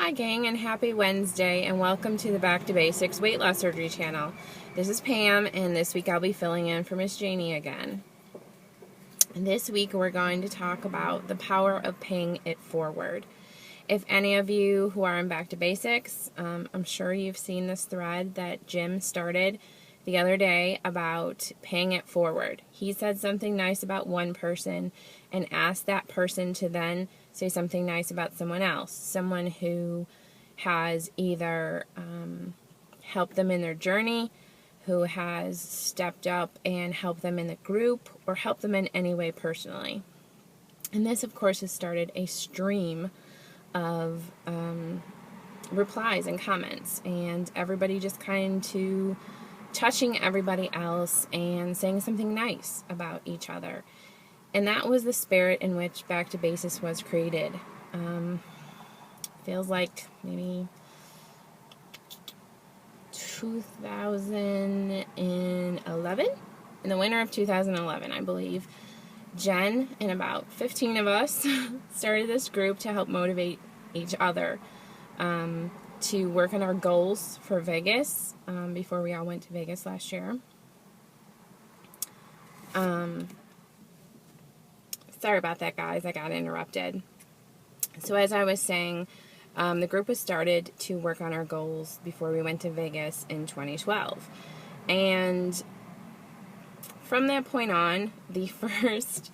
Hi gang, and happy Wednesday, and welcome to the Back to Basics Weight Loss Surgery channel. This is Pam, and this week I'll be filling in for Miss Janie again. And this week we're going to talk about the power of paying it forward. If any of you who are in Back to Basics, I'm sure you've seen this thread that Jim started the other day about paying it forward. He said something nice about one person and asked that person to then say something nice about someone else, someone who has either helped them in their journey, who has stepped up and helped them in the group, or helped them in any way personally. And this, of course, has started a stream of replies and comments, and everybody just kind of touching everybody else and saying something nice about each other. And that was the spirit in which Back to Basics was created. Feels like maybe 2011, in the winter of 2011, I believe. Jen and about 15 of us started this group to help motivate each other to work on our goals for Vegas before we all went to Vegas last year. Sorry about that, guys. I got interrupted. So as I was saying, the group was started to work on our goals before we went to Vegas in 2012. And from that point on, the first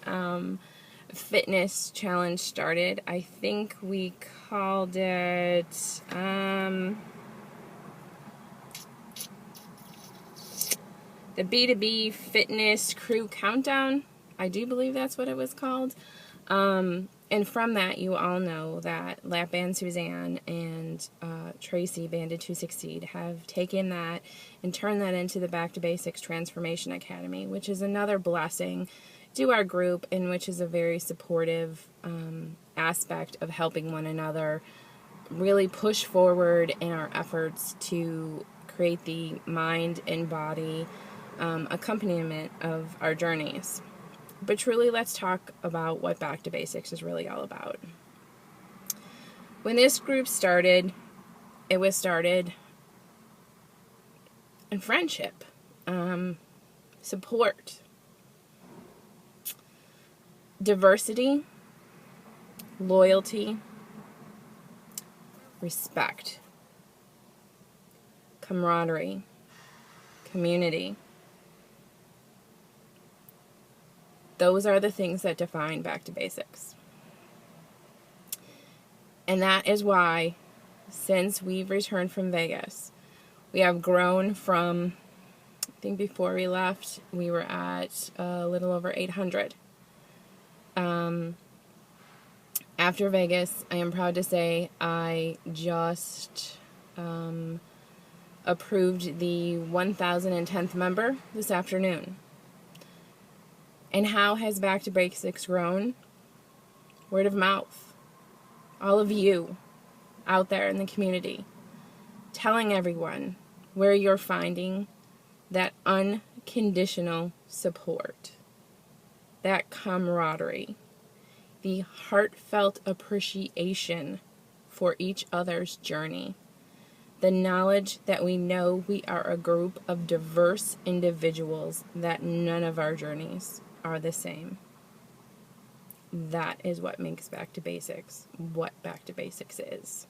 fitness challenge started. I think we called it the B2B Fitness Crew Countdown. I do believe that's what it was called. And from that, you all know that Lap Band Suzanne and Tracy, Banded to Succeed, have taken that and turned that into the Back to Basics Transformation Academy, which is another blessing to our group, and which is a very supportive aspect of helping one another really push forward in our efforts to create the mind and body accompaniment of our journeys. But truly, let's talk about what Back to Basics is really all about. When this group started, it was started in friendship, support, diversity, loyalty, respect, camaraderie, community. Those are the things that define Back to Basics. And that is why, since we've returned from Vegas, we have grown from, I think before we left, we were at a little over 800. After Vegas, I am proud to say I just approved the 1,010th member this afternoon. And how has Back to Basics grown? Word of mouth. All of you out there in the community, telling everyone where you're finding that unconditional support, that camaraderie, the heartfelt appreciation for each other's journey, the knowledge that we know we are a group of diverse individuals, that none of our journeys are the same. That is what makes Back to Basics what Back to Basics is.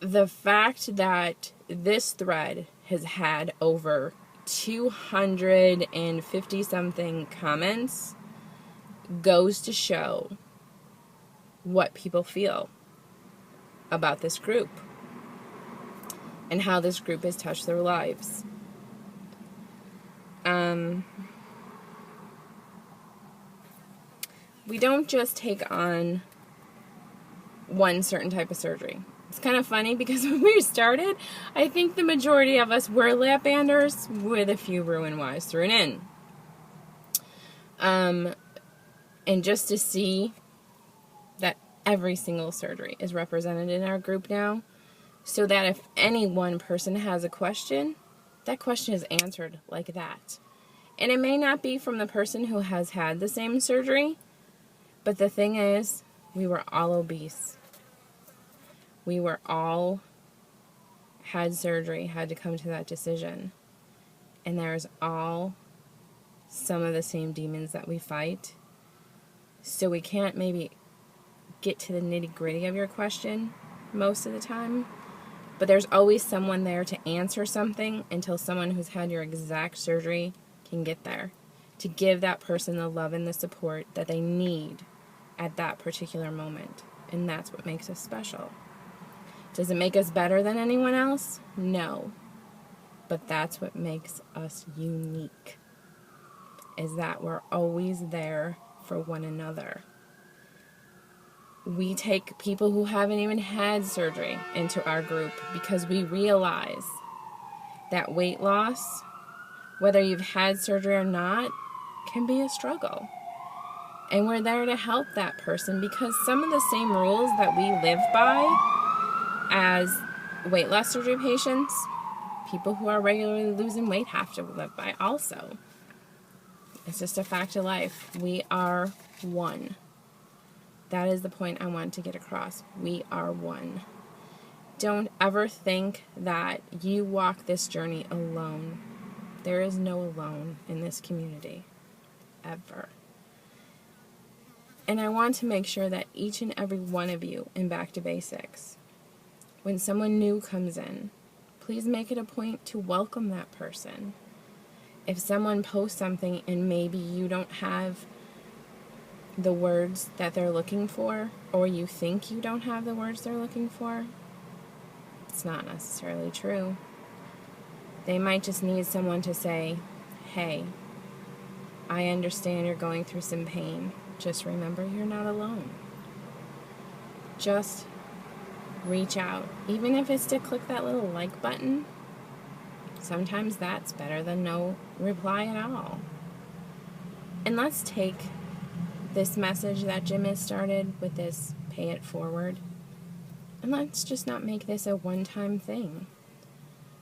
The fact that this thread has had over 250 something comments goes to show what people feel about this group and how this group has touched their lives. We don't just take on one certain type of surgery. It's kind of funny because when we started, I think the majority of us were lap banders with a few Roux-en-Ys thrown in. And just to see that every single surgery is represented in our group now, so that if any one person has a question, that question is answered like that. And it may not be from the person who has had the same surgery, but the thing is, we were all obese. we were all had surgery, had to come to that decision. And there's all some of the same demons that we fight. So we can't maybe get to the nitty-gritty of your question most of the time, but there's always someone there to answer something until someone who's had your exact surgery can get there, to give that person the love and the support that they need at that particular moment. And that's what makes us special. Does it make us better than anyone else? No. But that's what makes us unique, is that we're always there for one another. We take people who haven't even had surgery into our group because we realize that weight loss, whether you've had surgery or not, can be a struggle. And we're there to help that person because some of the same rules that we live by as weight loss surgery patients, people who are regularly losing weight have to live by also. It's just a fact of life. We are one. That is the point I want to get across. We are one. Don't ever think that you walk this journey alone. There is no alone in this community. Ever. And I want to make sure that each and every one of you in Back to Basics, when someone new comes in, please make it a point to welcome that person. If someone posts something and maybe you don't have the words that they're looking for, or you think you don't have the words they're looking for, it's not necessarily true. They might just need someone to say, hey, I understand you're going through some pain. Just remember you're not alone. Just reach out. Even if it's to click that little like button, sometimes that's better than no reply at all. And let's take this message that Jim has started with this pay it forward, and let's just not make this a one-time thing.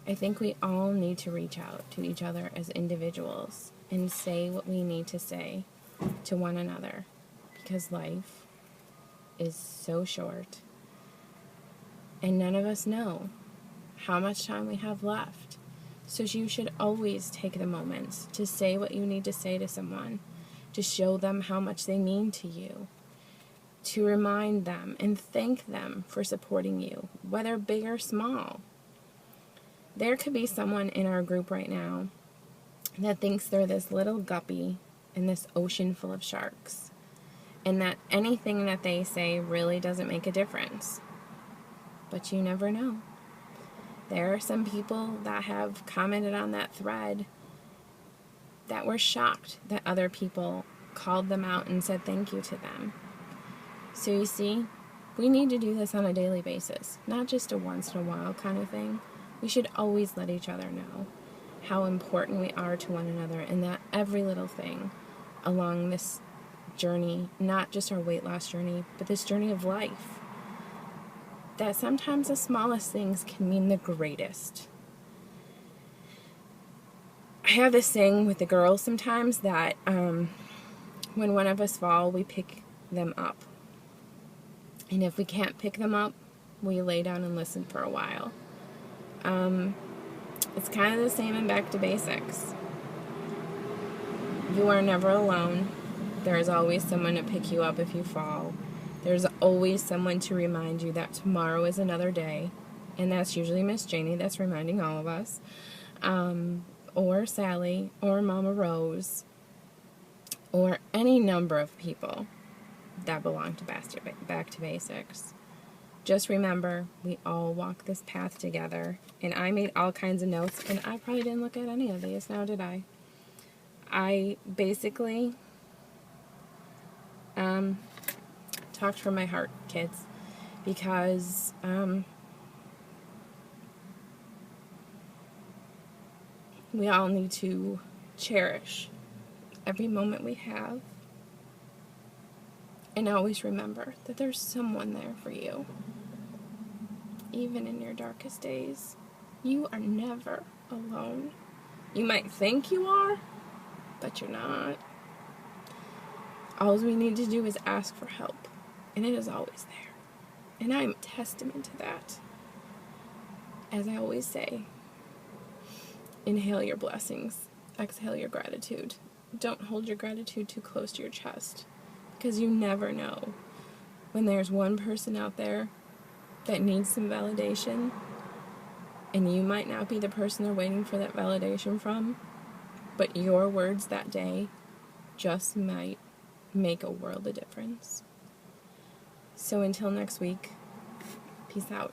I think we all need to reach out to each other as individuals and say what we need to say to one another, because life is so short and none of us know how much time we have left. So you should always take the moments to say what you need to say to someone, to show them how much they mean to you, to remind them and thank them for supporting you, whether big or small. There could be someone in our group right now that thinks they're this little guppy in this ocean full of sharks, and that anything that they say really doesn't make a difference. But you never know. There are some people that have commented on that thread that were shocked that other people called them out and said thank you to them. So you see, we need to do this on a daily basis, not just a once in a while kind of thing. We should always let each other know how important we are to one another, and that every little thing along this journey, not just our weight loss journey, but this journey of life, that sometimes the smallest things can mean the greatest. I have this saying with the girls sometimes that when one of us fall, we pick them up. And if we can't pick them up, we lay down and listen for a while. It's kind of the same in Back to Basics. You are never alone. There is always someone to pick you up if you fall. There's always someone to remind you that tomorrow is another day. And that's usually Miss Janie that's reminding all of us. Or Sally, or Mama Rose, or any number of people that belong to Back to Basics. Just remember, we all walk this path together. And I made all kinds of notes, and I probably didn't look at any of these, now did I? I basically talked from my heart, kids, because we all need to cherish every moment we have, and always remember that there's someone there for you. Even in your darkest days, you are never alone. You might think you are, but you're not. All we need to do is ask for help, and it is always there. And I'm a testament to that. As I always say, inhale your blessings, exhale your gratitude. Don't hold your gratitude too close to your chest, because you never know when there's one person out there that needs some validation, and you might not be the person they're waiting for that validation from, but your words that day just might make a world of difference. So until next week, peace out.